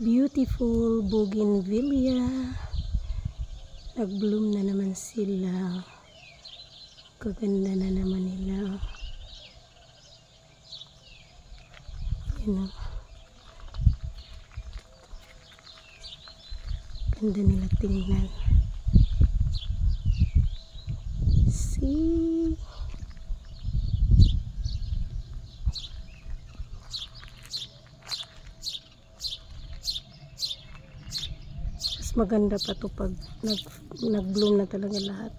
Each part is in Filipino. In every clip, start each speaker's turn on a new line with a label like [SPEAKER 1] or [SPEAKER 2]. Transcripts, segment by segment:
[SPEAKER 1] Beautiful bougainvillea. Nag-bloom na naman sila. Kaganda na naman nila. Yan o. Ganda nila tingnan. See? Maganda pa to pag nag-bloom na talaga lahat.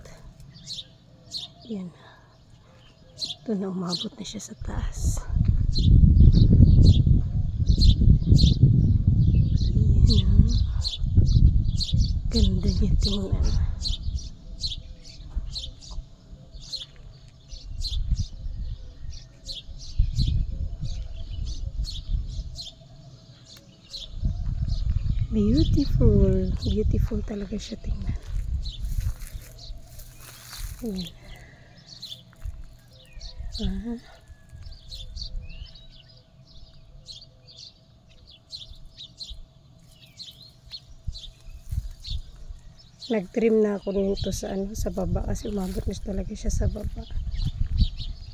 [SPEAKER 1] Yan. Ito na, umabot na siya sa taas. Yan. Ganda niya tingnan. Beautiful. Beautiful talaga siya tingnan. Yan. Nag-trim na ako nito sa sa baba kasi umabot na talaga siya sa baba.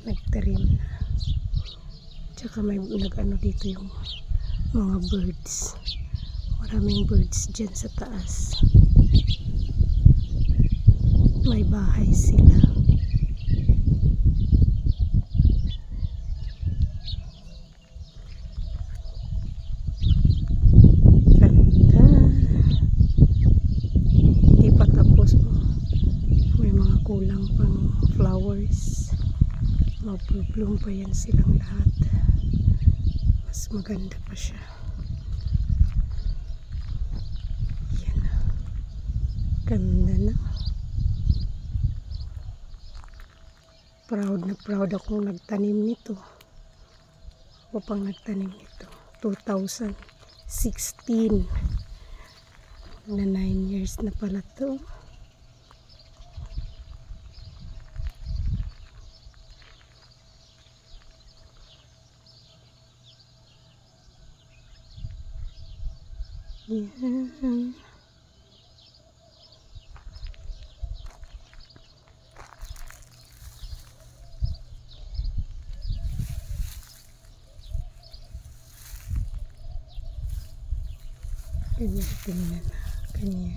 [SPEAKER 1] Nag-trim na. Tsaka may dito yung mga birds. Maraming birds dyan sa taas. May bahay sila. Ganda. Hindi pa tapos. May mga kulang pang flowers. Mag-bloom pa yan silang lahat. Mas maganda pa siya. Ganda na. Proud na proud akong nagtanim nito. Ako pang nagtanim nito. 2016. Na 9 years na pala to. Yan. Ganyan, tingnan na. Ganyan.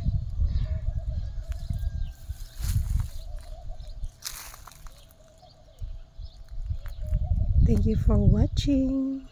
[SPEAKER 1] Thank you for watching.